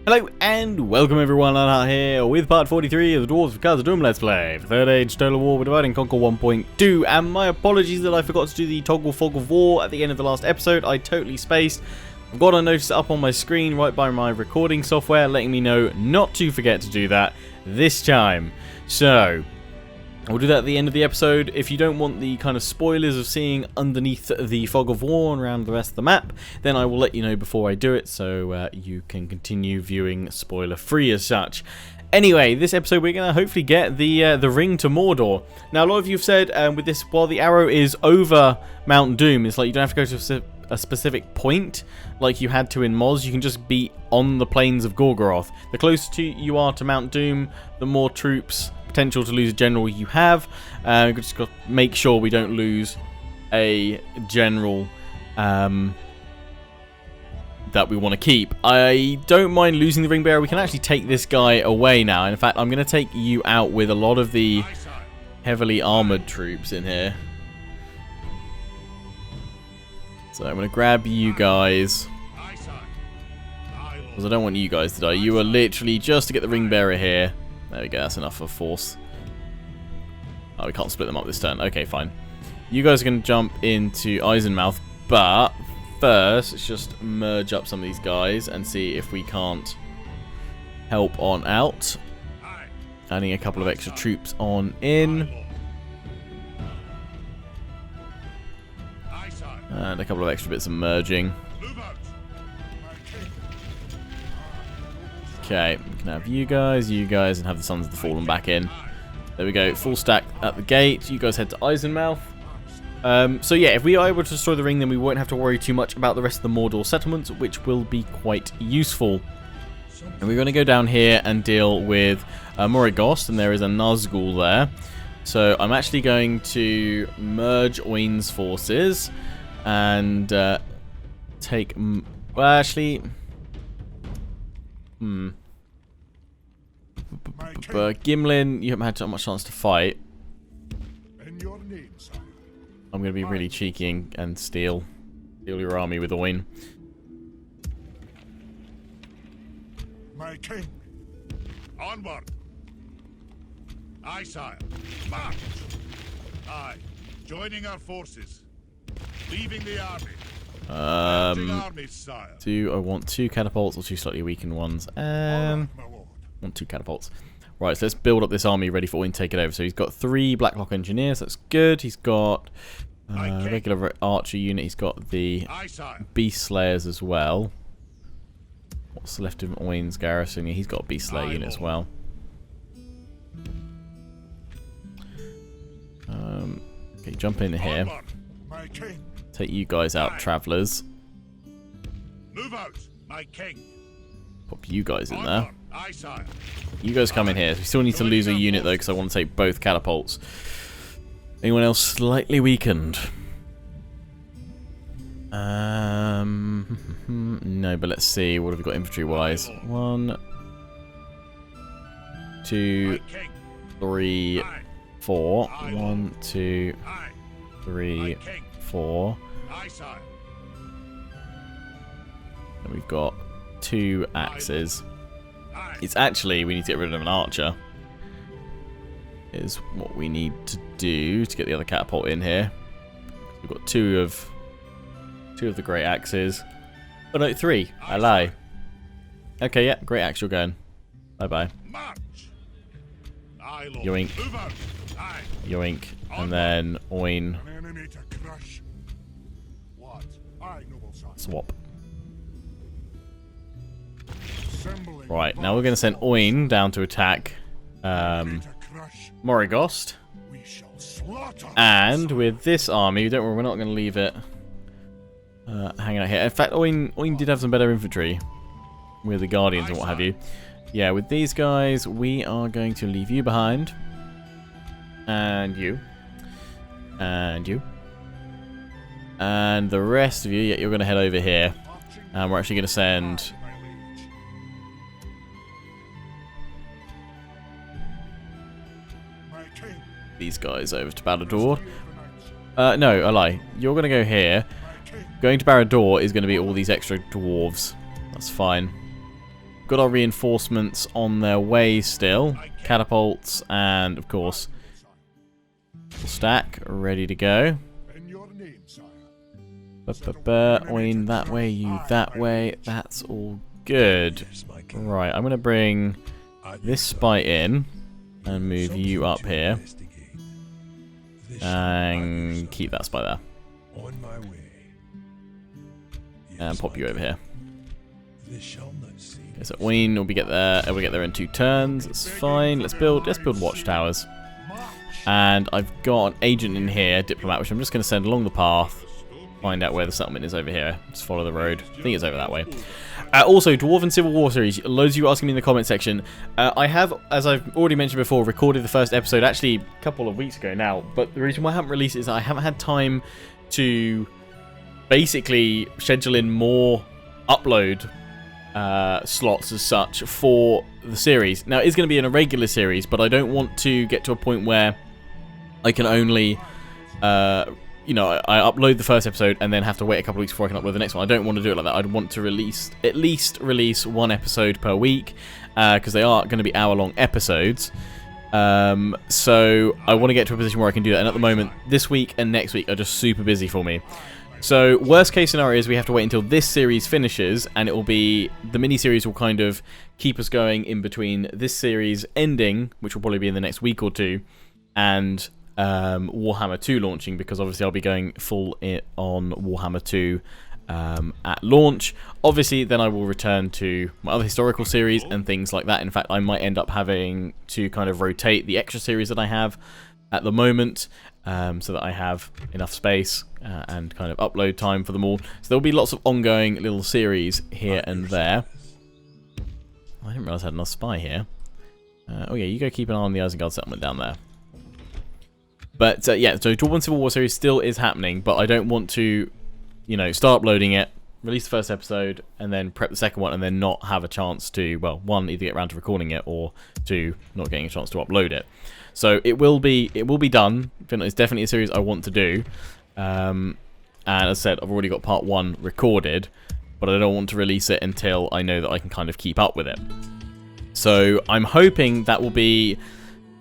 Hello and welcome everyone, I'm here with part 43 of the Dwarves of Khazad-dûm Let's Play for Third Age Total War with Divide and Conquer 1.2, and my apologies that I forgot to do the toggle fog of war at the end of the last episode. I totally spaced. I've got a notice up on my screen right by my recording software letting me know not to forget to do that this time. So we'll do that at the end of the episode. If you don't want the kind of spoilers of seeing underneath the fog of war and around the rest of the map, then I will let you know before I do it, so you can continue viewing spoiler free as such. Anyway, this episode we're going to hopefully get the ring to Mordor. Now a lot of you have said with this, while the arrow is over Mount Doom, it's like you don't have to go to a specific point like you had to in Moz. You can just be on the plains of Gorgoroth. The closer you are to Mount Doom, the more troops, potential to lose a general you have. We've just got to make sure we don't lose a general that we want to keep. I don't mind losing the ring bearer. We can actually take this guy away now. In fact, I'm going to take you out with a lot of the heavily armored troops in here. So I'm going to grab you guys, because I don't want you guys to die. You are literally just to get the ring bearer here. There we go, that's enough of force. Oh, we can't split them up this turn. Okay, fine. You guys are going to jump into Eisenmouth, but first, let's just merge up some of these guys and see if we can't help on out. Adding a couple of extra troops on in. And a couple of extra bits of merging. Okay, we can have you guys, and have the Sons of the Fallen back in. There we go, full stack at the gate. You guys head to Eisenmouth. So yeah, if we are able to destroy the ring, then we won't have to worry too much about the rest of the Mordor settlements, which will be quite useful. And we're going to go down here and deal with Morrigost, and there is a Nazgul there. So I'm actually going to merge Oin's forces and take... well, actually... Gimlin, you haven't had so much chance to fight. I'm going to be really cheeky and steal your army with Oin. My king, onward. Aye, sire. March. Aye, joining our forces, leaving the army. Do I want two catapults or two slightly weakened ones? I want two catapults. Right, so let's build up this army ready for Oin to take it over. So he's got 3 Blacklock engineers, that's good. He's got a regular archer unit. He's got the beast slayers as well. What's left of Oin's garrison? He's got a beast slayer unit as well. Okay, jump in here. Take you guys out, travellers. Move out, my king. Pop you guys in there. You guys come in here. We still need to lose a unit though, because I want to take both catapults. Anyone else slightly weakened? No, but let's see. What have we got infantry wise? 1, 2, 3, 4. 1, 2, 3, 4. And we've got 2 axes. It's actually, we need to get rid of an archer. Is what we need to do to get the other catapult in here. We've got two of the great axes. Oh no, 3. I lie. Okay, yeah, great axe, you're going. Bye bye. Yoink. Yoink. And then Oin. Swap. Right, now we're going to send Oin down to attack Morrigost. And with this army, don't worry, we're not going to leave it hanging out here. In fact, Oin did have some better infantry with the Guardians and what have you. Yeah, with these guys, we are going to leave you behind. And you. And you. And the rest of you, yeah, you're going to head over here. And we're actually going to send... these guys over to BARAD-DûR. No, I lie. You're going to go here. Going to BARAD-DûR is going to be all these extra dwarves. That's fine. got our reinforcements on their way still. Catapults and, of course, stack ready to go. Oin that way, you that way. That's all good. Right, I'm going to bring this spy in and move you up here. And keep that spy there. And pop you over here. Okay, so Oin will get there in 2 turns. That's fine. Let's build watchtowers. And I've got an agent in here, diplomat, which I'm just going to send along the path. Find out where the settlement is over here. Just follow the road. I think it's over that way. Also, Dwarven Civil War series. Loads of you asking me in the comment section. I have, as I've already mentioned before, recorded the first episode actually a couple of weeks ago now. But the reason why I haven't released it is I haven't had time to basically schedule in more upload slots as such for the series. Now, it's going to be an irregular series, but I don't want to get to a point where I can only... you know, I upload the first episode and then have to wait a couple of weeks before I can upload the next one. I don't want to do it like that. I'd want to at least release 1 episode per week, because they are going to be hour-long episodes. So I want to get to a position where I can do that. And at the moment, this week and next week are just super busy for me. So worst case scenario is we have to wait until this series finishes, and it will be the mini-series will kind of keep us going in between this series ending, which will probably be in the next week or two, and Warhammer 2 launching, because obviously I'll be going full on Warhammer 2 at launch. Obviously then I will return to my other historical series and things like that. In fact, I might end up having to kind of rotate the extra series that I have at the moment, so that I have enough space and kind of upload time for them all. So there'll be lots of ongoing little series here and there. I didn't realise I had enough spy here. Oh yeah, you go keep an eye on the Isengard settlement down there. But yeah, so Dwarven Civil War series still is happening, but I don't want to, you know, start uploading it, release the first episode, and then prep the second one, and then not have a chance to, well, 1, either get around to recording it, or 2, not getting a chance to upload it. So it will be done. It's definitely a series I want to do. And as I said, I've already got part 1 recorded, but I don't want to release it until I know that I can kind of keep up with it. So I'm hoping that will be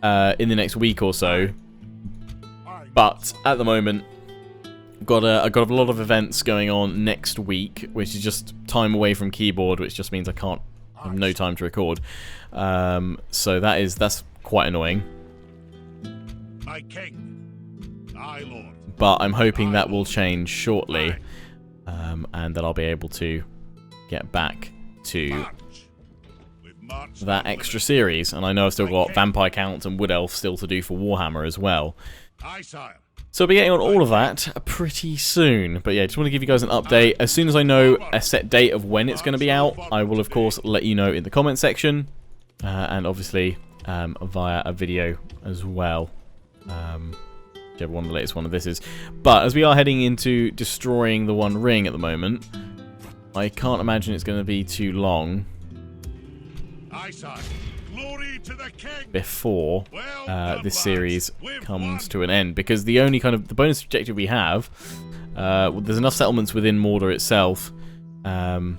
in the next week or so. But at the moment, I've got a lot of events going on next week, which is just time away from keyboard, which just means I have no time to record. So that's quite annoying. My king, my lord. But I'm hoping that will change shortly, and that I'll be able to get back to that extra series. And I know I've still got Vampire Counts and Wood Elf still to do for Warhammer as well. So I'll be getting on all of that pretty soon. But yeah, just want to give you guys an update. As soon as I know a set date of when it's going to be out, I will of course let you know in the comment section. And obviously via a video as well. Whichever one the latest one of this is. But as we are heading into destroying the One Ring at the moment, I can't imagine it's going to be too long before this series comes to an end, because the only kind of the bonus objective we have, there's enough settlements within Mordor itself to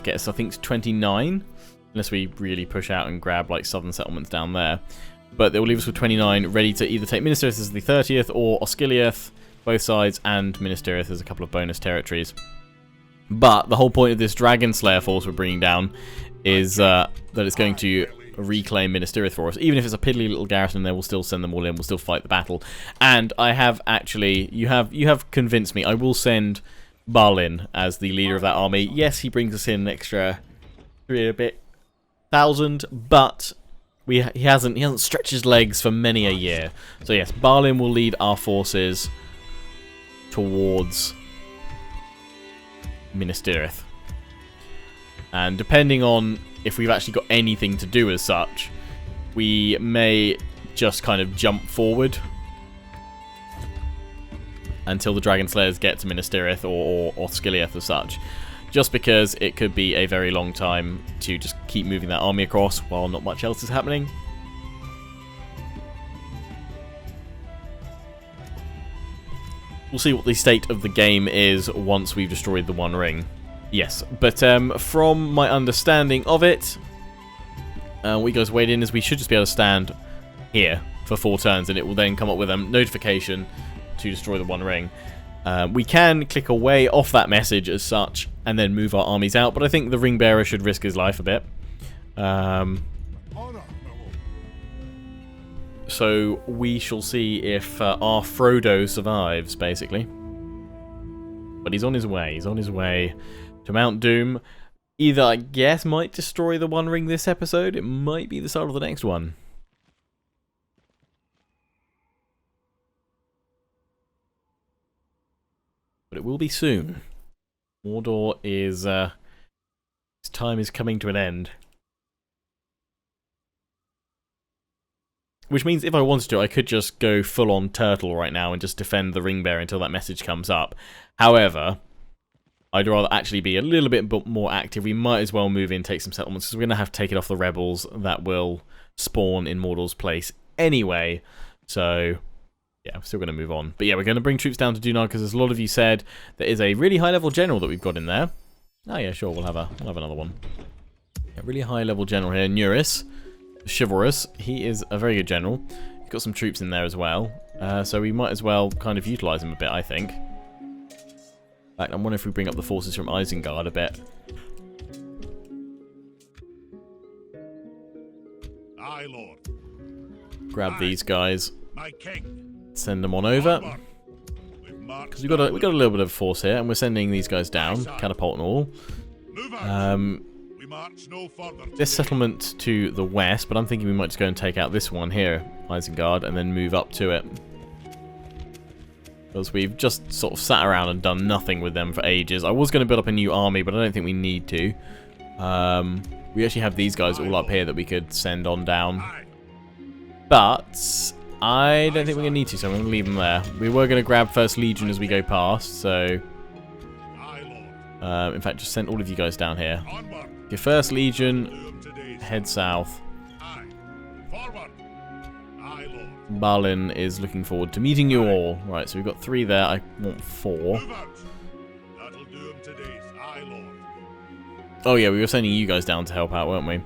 get us, I think, to 29, unless we really push out and grab like southern settlements down there. But they will leave us with 29 ready to either take Minas Tirith as the 30th or Osgiliath, both sides, and Minas Tirith as a couple of bonus territories. But the whole point of this Dragon Slayer force we're bringing down is that it's going to reclaim Minas Tirith for us. Even if it's a piddly little garrison there, we'll still send them all in, we'll still fight the battle. And I have actually, you have convinced me, I will send Balin as the leader of that army. Yes, he brings us in an extra 3,000, but he hasn't stretched his legs for many a year. So yes, Balin will lead our forces towards Minas Tirith. And depending on if we've actually got anything to do as such, we may just kind of jump forward until the Dragon Slayers get to Minas Tirith or Osgiliath as such. Just because it could be a very long time to just keep moving that army across while not much else is happening. We'll see what the state of the game is once we've destroyed the One Ring. Yes, but from my understanding of it, what you guys weighed in is we should just be able to stand here for 4 turns, and it will then come up with a notification to destroy the One Ring. We can click away off that message as such, and then move our armies out, but I think the Ring Bearer should risk his life a bit. So we shall see if our Frodo survives, basically. But he's on his way. He's on his way to Mount Doom. Either, I guess, might destroy the One Ring this episode. It might be the start of the next one. But it will be soon. Mordor is... his time is coming to an end. Which means if I wanted to, I could just go full-on turtle right now and just defend the Ring Bearer until that message comes up. However, I'd rather actually be a little bit more active. We might as well move in, take some settlements, because we're going to have to take it off the rebels that will spawn in Mordor's place anyway. So, yeah, I'm still going to move on. But yeah, we're going to bring troops down to Dunar, because as a lot of you said, there is a really high-level general that we've got in there. Oh yeah, sure, we'll have another one. Yeah, really high-level general here, Nuris. Chivalrous. He is a very good general. He's got some troops in there as well. So we might as well kind of utilise him a bit, I think. In fact, I'm wondering if we bring up the forces from Isengard a bit. Aye, Lord. Grab these guys. My king. Send them on over. Because we've got a little bit of force here, and we're sending these guys down, catapult and all. This settlement to the west, but I'm thinking we might just go and take out this one here, Isengard, and then move up to it. Because we've just sort of sat around and done nothing with them for ages. I was going to build up a new army, but I don't think we need to. We actually have these guys all up here that we could send on down. But I don't think we're going to need to, so I'm going to leave them there. We were going to grab First Legion as we go past, so... in fact, just send all of you guys down here. Your First Legion, head south. Balin is looking forward to meeting you all. Right, so we've got 3 there. I want 4. Oh yeah, we were sending you guys down to help out, weren't we?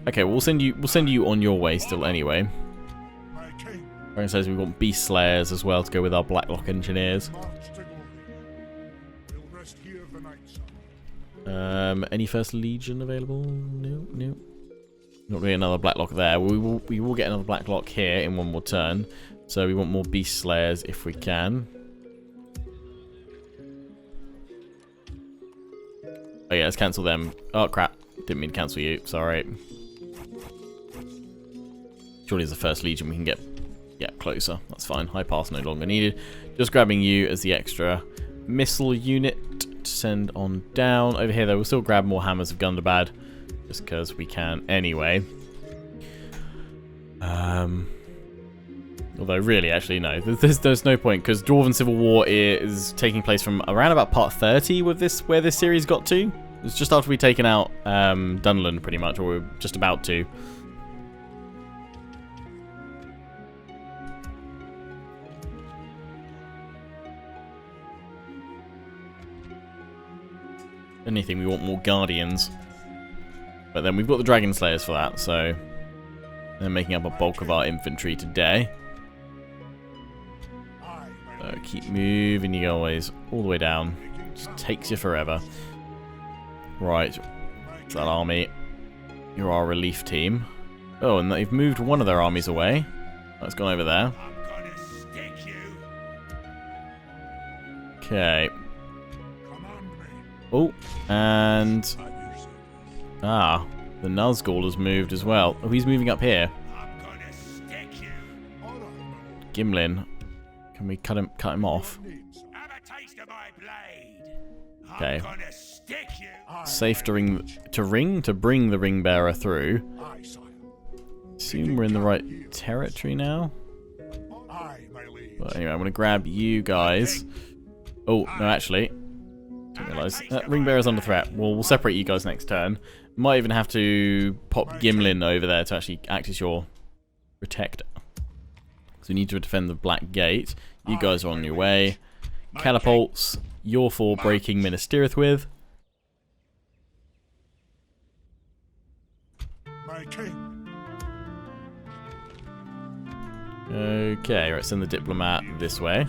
Okay, well, we'll send you on your way still anyway. Ryan says we want Beast Slayers as well to go with our Blacklock Engineers. Any First Legion available? No, no. Not really another Blacklock there. We will get another Blacklock here in one more turn. So we want more Beast Slayers if we can. Oh yeah, let's cancel them. Oh crap. Didn't mean to cancel you. Sorry. Surely as the First Legion we can get closer. That's fine. High pass no longer needed. Just grabbing you as the extra missile unit to send on down. Over here though, we'll still grab more Hammers of Gundabad. Just because we can anyway. Although really, actually, no. There's no point, because Dwarven Civil War is taking place from around about part 30 with this, where this series got to. It's just after we've taken out Dunland, pretty much, or we're just about to. Anything, we want more Guardians. But then we've got the Dragon Slayers for that, so they're making up a bulk of our infantry today. So keep moving you guys all the way down. Just takes you forever. Right, that army. You're our relief team. Oh, and they've moved one of their armies away. That's gone over there. Okay. Oh, and... Ah, the Nazgul has moved as well. Oh, he's moving up here. Gimlin. Can we cut him off? Okay. Safe to bring the Ring Bearer through. Assume we're in the right territory now. But anyway, I'm going to grab you guys. Oh, no, actually. Didn't realise. Ring Bearer's under threat. We'll separate you guys next turn. Might even have to pop Gimlin over there to actually act as your protector. So we need to defend the Black Gate. You guys are on your way. Catapults. you're for breaking Minas Tirith with. My king. Okay, right, send the diplomat this way.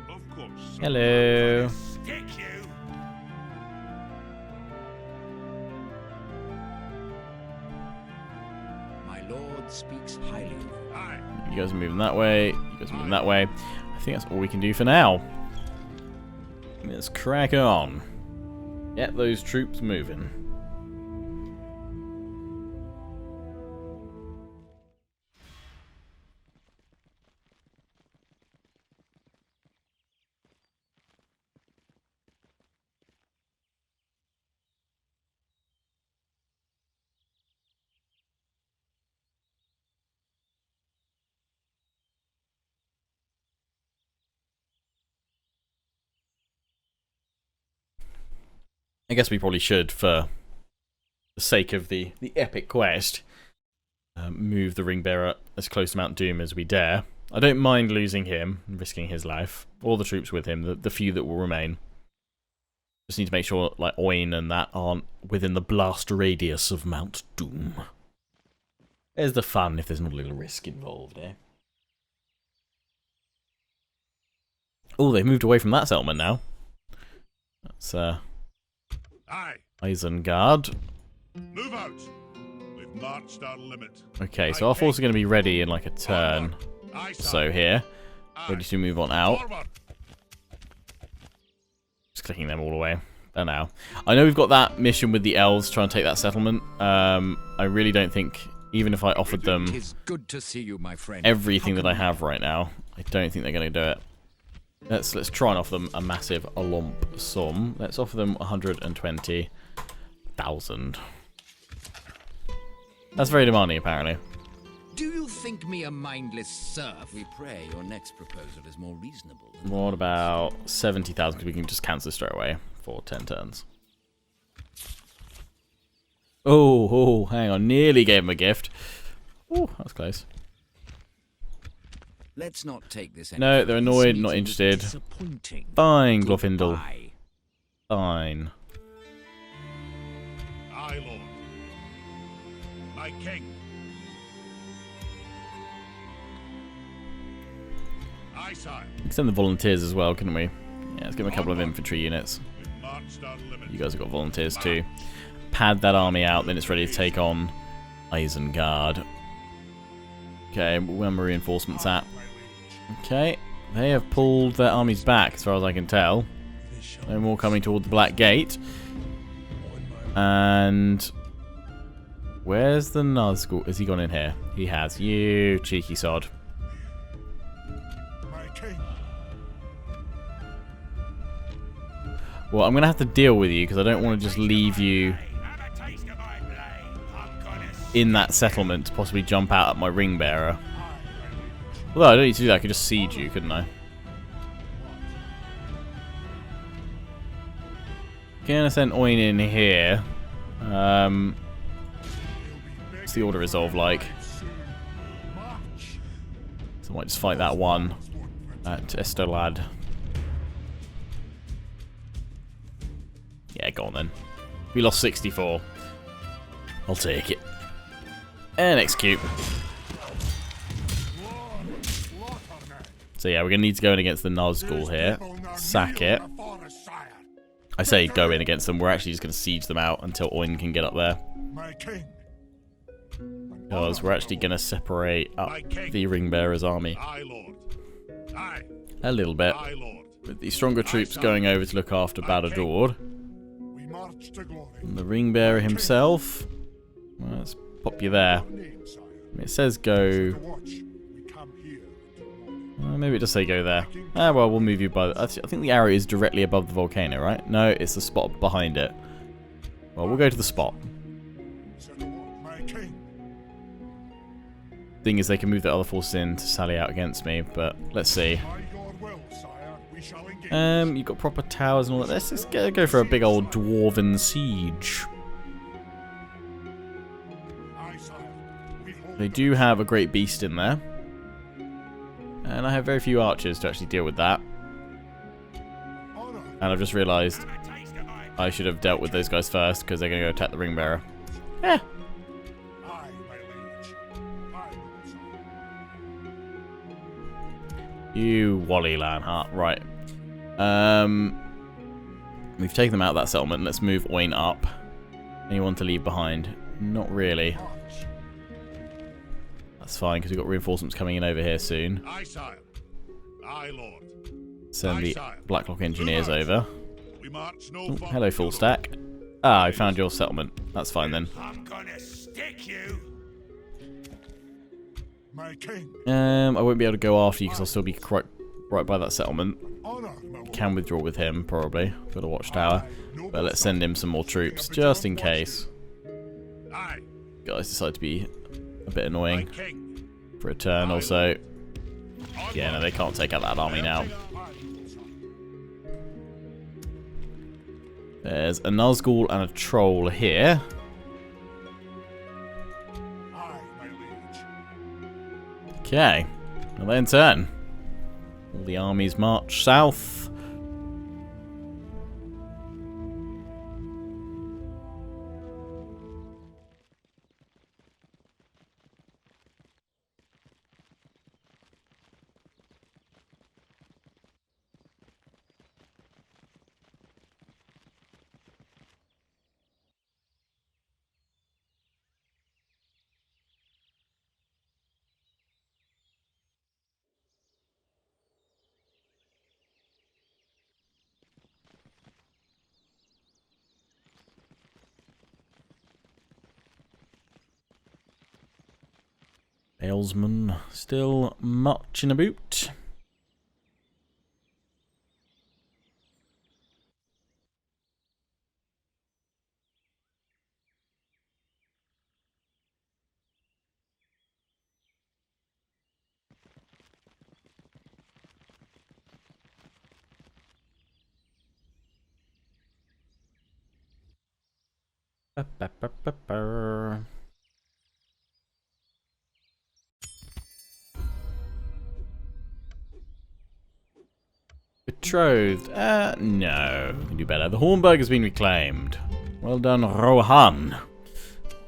Of course. Hello. Stick you. My lord speaks highly of you. Aye. You guys are moving that way. You guys are moving that way. I think that's all we can do for now. Let's crack on. Get those troops moving. I guess we probably should, for the sake of the epic quest, move the ring bearer as close to Mount Doom as we dare. I don't mind losing him and risking his life, or the troops with him, the few that will remain. Just need to make sure, like, Oin and that aren't within the blast radius of Mount Doom. There's the fun if there's not a little risk involved, eh? Oh, they've moved away from that settlement now. That's, Aye. Isengard. Move out. We've marched our limit. Okay, so our force are going to be ready in like a turn. Aye, sire. So here, ready to move on out. Forward. Just clicking them all away. There now. I know we've got that mission with the elves trying to take that settlement. I really don't think, even if I offered them Tis good to see you, my friend. everything How that I can have right now, I don't think they're going to do it. Let's try and offer them a massive lump sum. Let's offer them 120,000. That's very demanding, apparently. Do you think me a mindless serf? We pray your next proposal is more reasonable than What about 70,000? Because we can just cancel this straight away for 10 turns. Oh, hang on. Nearly gave him a gift. Oh, that was close. Let's not take this any No, further. they're annoyed, This not meeting was interested. Disappointing. Fine, Glorfindel. Goodbye. Fine. Aye, lord. My king. Aye, sire. We can send the volunteers as well, couldn't we? Yeah, let's give them a couple of infantry units. We've marched our limit. You guys have got volunteers too. Pad that army out, then it's ready to take on Isengard. Okay, where are my reinforcements at? Okay, they have pulled their armies back, as far as I can tell. No more coming toward the Black Gate. And where's the Nazgul? Has he gone in here? He has. You cheeky sod. My king. Well, I'm going to have to deal with you, because I don't want to just leave you Have a taste of my blade. I'm gonna in that settlement to possibly jump out at my ring bearer. Although I don't need to do that, I could just siege you, couldn't I? Gonna send Oin in here. What's the order resolve like? So I might just fight that one at Estolad. Yeah, go on then. We lost 64. I'll take it. And execute. So yeah, we're going to need to go in against the Nazgul here. Sack it. I say go in against them. We're actually just going to siege them out until Oin can get up there. My king. Because we're actually going to separate up the Ring Bearer's army Aye, lord. Aye. a little bit. Aye, lord. With the stronger troops going over to look after BARAD-dûr. We march to glory. And the Ring Bearer himself. Well, let's pop you there. Name, sire. It says go. To watch. We come here until morning. Maybe it does say go there. Ah, well, we'll move you by. I think the arrow is directly above the volcano, right? No, it's the spot behind it. Well, we'll go to the spot. Said the Lord, my king. Thing is, they can move the other forces in to sally out against me, but let's see. By your will, sire, we shall engage. You've got proper towers and all that. Let's just go for a big old dwarven siege. Aye, sire. We hold They do have a great beast in there. And I have very few archers to actually deal with that. honor, And I've just realised I should have dealt with those guys first, because they're going to go attack the ring bearer. Eh. Aye, my liege. Aye, You Wally Lanhart. Right. We've taken them out of that settlement. Let's move Oin up. Anyone to leave behind? Not really. That's fine, because we've got reinforcements coming in over here soon. aye, sire. Aye, lord. Send the Blacklock engineers over. We march no Oh, farther hello, full stack. Ah, I found your settlement. That's fine then. I'm gonna stick you. My king. I won't be able to go after you because I'll still be right by that settlement. Honor, my lord. Can withdraw with him, probably. Got a watchtower. But let's send him some more troops, just in case. Aye, Guys decide to be a bit my annoying king. for a turn or so. Yeah, no, they can't take out that army now. There's a Nazgul and a Troll here. Aye, my liege. Okay, well then turn. All the armies march south. Salesman still marching about. Ba-ba-ba-ba-ba. Betrothed. No. We can do better. The Hornburg has been reclaimed. Well done, Rohan.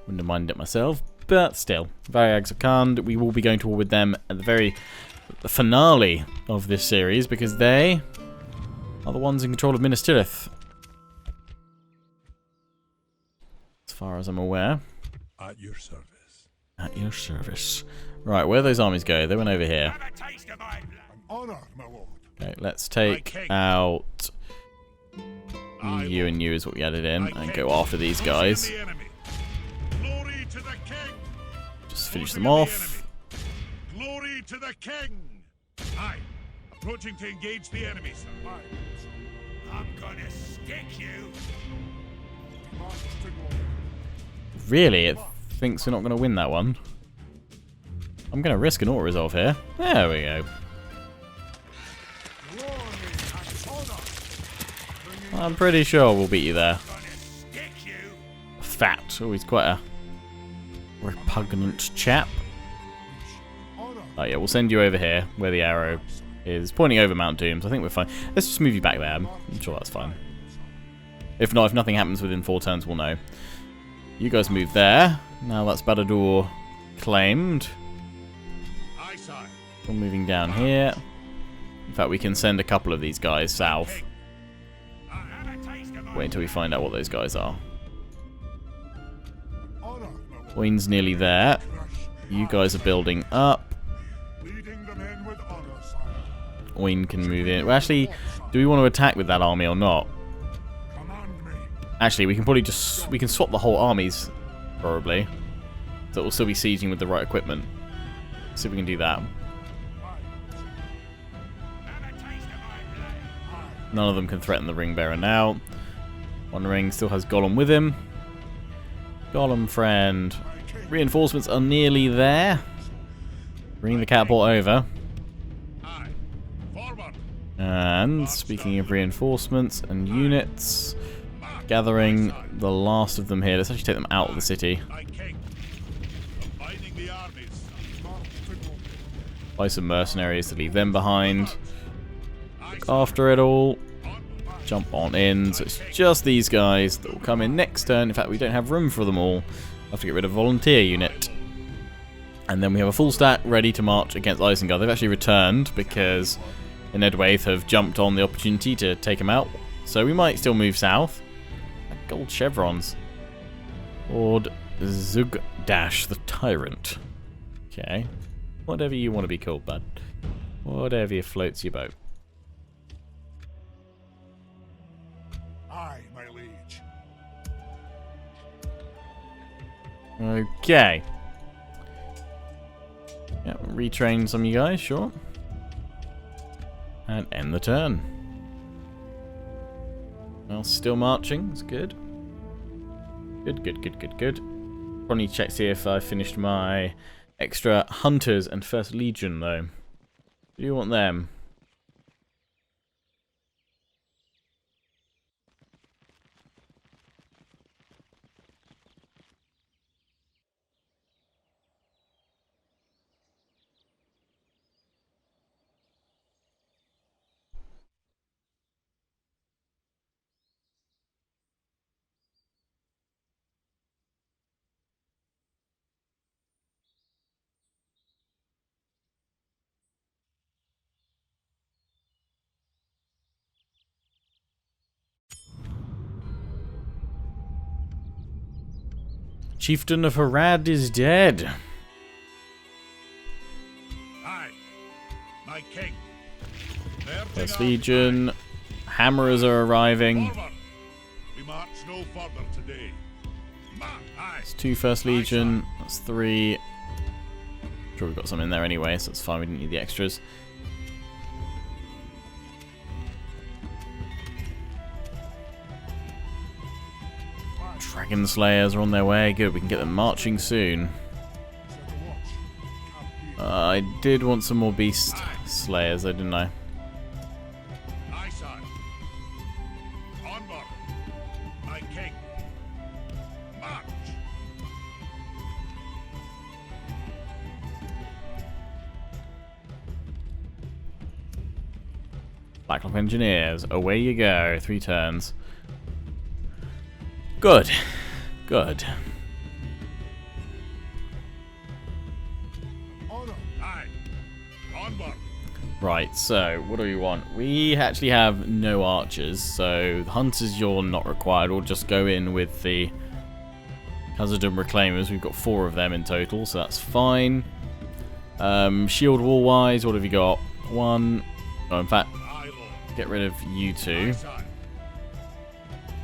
Wouldn't have minded it myself, but still. Variags of Khand, we will be going to war with them at the finale of this series, because they are the ones in control of Minas Tirith. As far as I'm aware. At your service. At your service. Right, where those armies go? They went over here. Have a taste of my blood. Honor, my lord. Okay, let's take out you and you is what we added in, and go after these guys. Glory to the king. Just finish them off. Glory to the king. Aye. Approaching to engage the enemy, sir. Aye. I'm gonna stick you. Really? It thinks we're not going to win that one. I'm going to risk an auto-resolve here. There we go. I'm pretty sure we'll beat you there. Fat. Oh, he's quite a repugnant chap. Oh yeah, we'll send you over here, where the arrow is pointing over Mount Doom, so I think we're fine. Let's just move you back there. I'm sure that's fine. If not, if nothing happens within 4 turns, we'll know. You guys move there. Now that's BARAD-dûr claimed. We're moving down here. In fact, we can send a couple of these guys south. Wait until we find out what those guys are. Oin's nearly there. You guys are building up. Oin can move in. Well, actually, do we want to attack with that army or not? Actually, we can probably just... we can swap the whole armies, probably. So we'll still be sieging with the right equipment. See if we can do that. None of them can threaten the ring bearer now. One ring still has Gollum with him. Gollum friend. Reinforcements are nearly there. Bring the catapult over. And speaking of reinforcements and units, gathering the last of them here. Let's actually take them out of the city. Buy some mercenaries to leave them behind. Look after it all. jump on in. So it's just these guys that will come in next turn. In fact, we don't have room for them all. I have to get rid of volunteer unit. And then we have a full stack ready to march against Isengard. They've actually returned because the Nedwaith have jumped on the opportunity to take them out. So we might still move south. Gold chevrons. Lord Zugdash the Tyrant. Okay. Whatever you want to be called, bud. Whatever floats your boat. Aye, my liege. Okay. Yeah, retrain some of you guys, sure. And end the turn. Well, still marching. It's good. Good, good, good, good, good. Probably check see if I finished my extra hunters and first legion though. Do you want them? Chieftain of Harad is dead. Aye, my king. First Legion. Hammerers are arriving. Forward. We march no further today. Aye. It's 2 First Legion. That's 3. Sure, we've got some in there anyway, so it's fine. We didn't need the extras. Dragon Slayers are on their way. Good, we can get them marching soon. I did want some more Beast Slayers, though, didn't I? Aye, sire. Onward, my king. March. Blacklock Engineers, away you go. 3 turns. Good. Good. Honor. Aye. Onward. Right, so what do we want? We actually have no archers, so the hunters you're not required. We'll just go in with the Khazad-dûm Reclaimers. We've got 4 of them in total, so that's fine. Shield wall wise, what have you got? 1. Oh, in fact, Aye, lord. get rid of you 2. Aye, sire.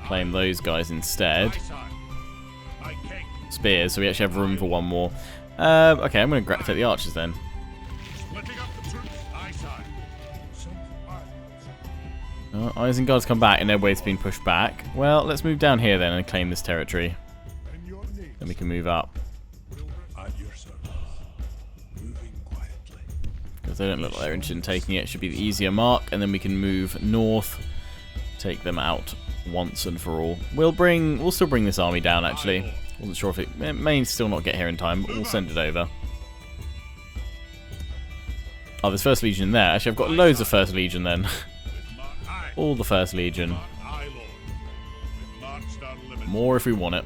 Claim those guys instead. Aye, sire. My king. Spears, so we actually have room for 1 more. Okay, I'm going to take the archers then. Splitting up the troops. Aye, sire. Isengard's come back and their weight's been pushed back. Well, let's move down here then and claim this territory. In your name. Then we can move up. At your service. Moving quietly. Because they don't look like they're interested in taking it. It should be the easier mark. And then we can move north. Take them out once and for all. We'll still bring this army down actually. Wasn't sure if it may still not get here in time, but we'll send it over. Oh, there's First Legion there. Actually, I've got loads of First Legion then. All the First Legion. Aye, lord. We've marched our limits. More if we want it.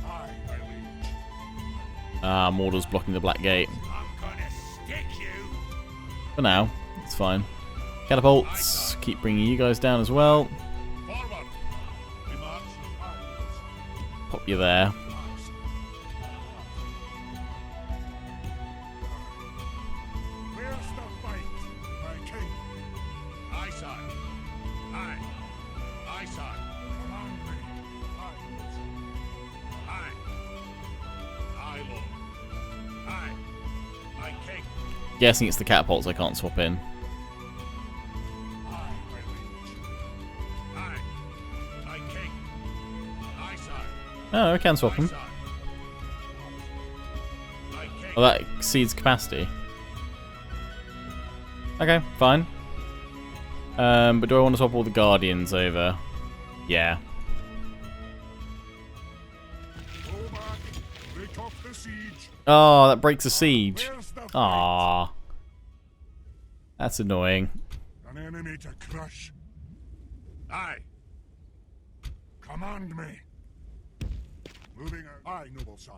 Aye, my liege. Ah, Mordor's blocking the Black Gate. I'm gonna stick you. For now, it's fine. Catapults, keep bringing you guys down as well. Forward. We march. Pop you there. Where's the fight, my king? Aye, sire. Aye. Aye, sire. Command me. Aye. Aye. Aye, lord. Aye. My king. Guessing it's the catapults I can't swap in. Aye, my liege. Aye. My king. Aye, sire. Oh, I can swap Aye, them. sire. My king. Oh, that exceeds capacity. Okay, fine. But do I want to swap all the Guardians over? Yeah. Break off the siege. Oh, that breaks the siege. Where's the fight? Ah, that's annoying. An enemy to crush. Aye. Command me. Moving out. Aye, noble sire.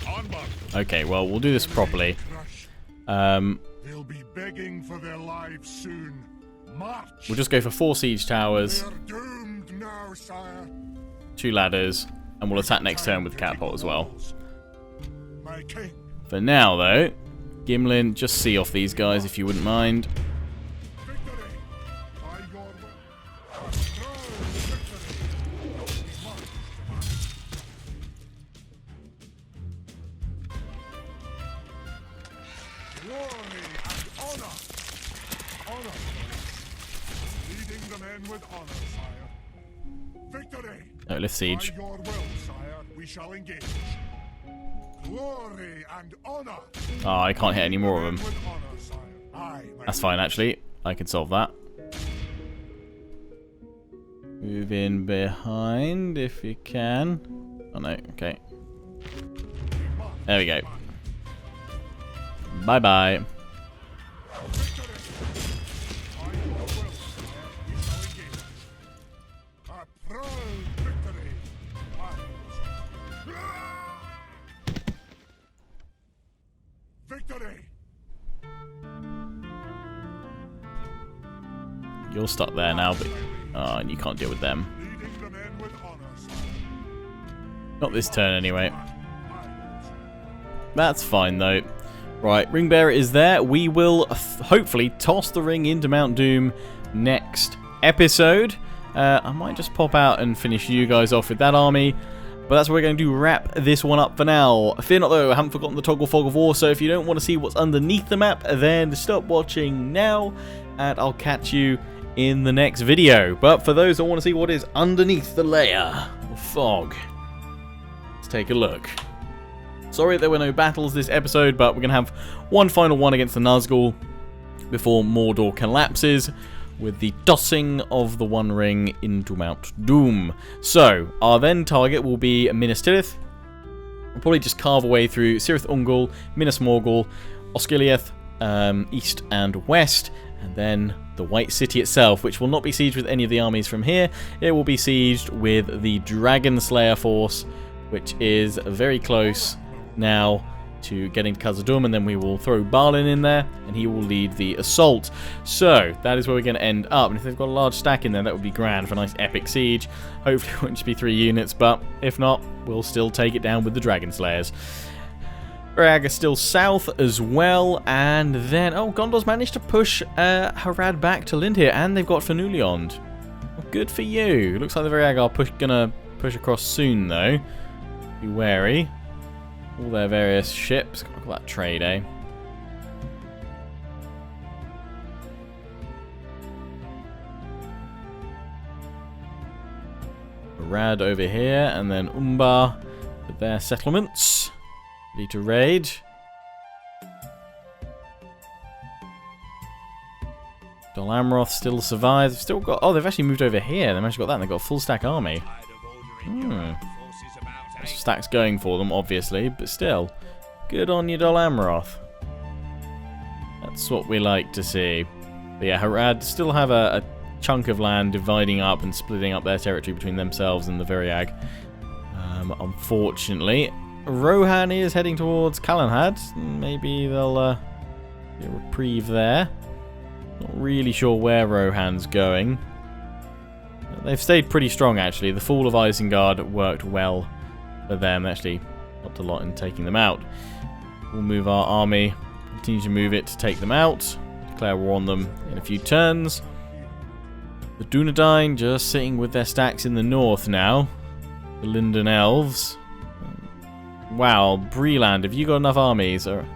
On board. Okay, well, we'll do this properly. Crush. We'll They'll be begging for their lives soon. March. just go for 4 siege towers, They're doomed now, sire. 2 ladders, and we'll attack next turn with catapult as well. My king. For now, though, Gimlin, just see off these guys if you wouldn't mind. Victory. By your will. Victory. Glory and honor. Honor. Leading the men with honor, sire. Victory. Oh, lift siege. By your will, sire, we shall engage. Glory and honor. Oh, I can't hit any more of them. With honor, sire. Aye, my That's fine, actually. I can solve that. Move in behind if you can. Oh, no. Okay. There we go. Bye-bye. victory. By your will, sire, we shall engage. A proud victory. Aye. Victory. You're stuck there now, but... Oh, and you can't deal with them. Leading the men with honor, sire. Not this turn, anyway. That's fine, though. Right, ring bearer is there. We will hopefully toss the ring into Mount Doom next episode. I might just pop out and finish you guys off with that army. But that's what we're going to do, wrap this one up for now. Fear not, though, I haven't forgotten the Toggle Fog of War, so if you don't want to see what's underneath the map, then stop watching now, and I'll catch you in the next video. But for those that want to see what is underneath the layer of fog, let's take a look. Sorry there were no battles this episode, but we're going to have one final one against the Nazgul before Mordor collapses, with the tossing of the One Ring into Mount Doom. So, our then target will be Minas Tirith. We'll probably just carve away through Cirith Ungol, Minas Morgul, Osgiliath, east and west, and then the White City itself, which will not be sieged with any of the armies from here. It will be sieged with the Dragon Slayer force, which is very close now to getting to Khazad-dûm, and then we will throw Balin in there, and he will lead the assault. So, that is where we're going to end up, and if they've got a large stack in there, that would be grand for a nice epic siege. Hopefully it won't just be 3 units, but if not, we'll still take it down with the Dragon Slayers. Varag is still south as well, and then, oh, Gondor's managed to push Harad back to Lindhir, and they've got Fenouliond. Well, good for you. Looks like the Varag are gonna push across soon, though. Be wary. All their various ships. Look at that trade, eh? Rad over here, and then Umbar with their settlements. Ready to raid. Dol Amroth still survives. They've still got... Oh, they've actually moved over here. They've actually got that, and they've got a full stack army. Stacks going for them, obviously, but still. Good on you, Dol Amroth. That's what we like to see. But yeah, Harad still have a chunk of land dividing up and splitting up their territory between themselves and the Variag. Unfortunately, Rohan is heading towards Calenhad. Maybe they'll get a reprieve there. Not really sure where Rohan's going. They've stayed pretty strong, actually. The Fall of Isengard worked well for them. Actually helped a lot in taking them out. We'll move our army, continue to move it to take them out, declare war on them in a few turns. The Dunedain just sitting with their stacks in the north now. The Linden Elves. Wow, Breland, have you got enough armies? Or...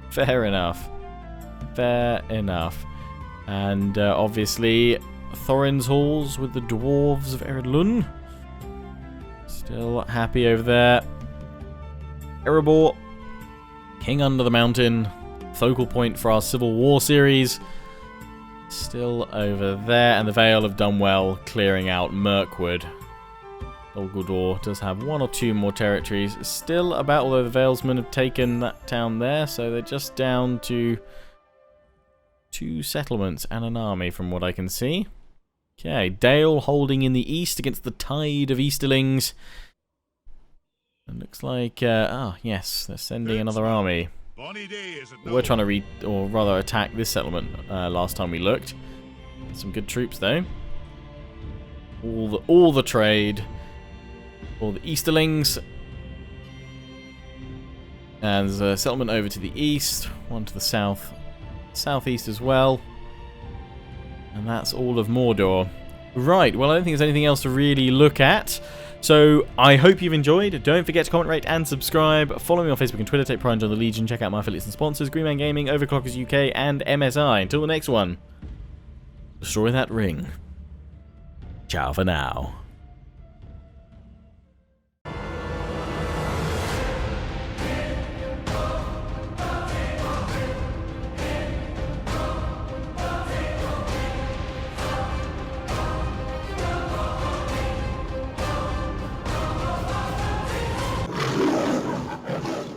Fair enough. Fair enough. And obviously Thorin's Halls with the Dwarves of Eredlun. Still happy over there. Erebor, King Under the Mountain, focal point for our Civil War series. Still over there, and the Vale of Dunwell clearing out Mirkwood. Dol Guldur does have 1 or 2 more territories still about, although the Valesmen have taken that town there, so they're just down to 2 settlements and an army from what I can see. Okay, Dale holding in the east against the tide of Easterlings. It looks like, yes, they're sending another army. We're trying to attack this settlement last time we looked. Some good troops though. All the trade. All the Easterlings. And there's a settlement over to the east, one to the southeast as well. And that's all of Mordor. Right, well I don't think there's anything else to really look at. So, I hope you've enjoyed. Don't forget to comment, rate, and subscribe. Follow me on Facebook and Twitter. Take pride in the Legion. Check out my affiliates and sponsors, Greenman Gaming, Overclockers UK, and MSI. Until the next one, destroy that ring. Ciao for now.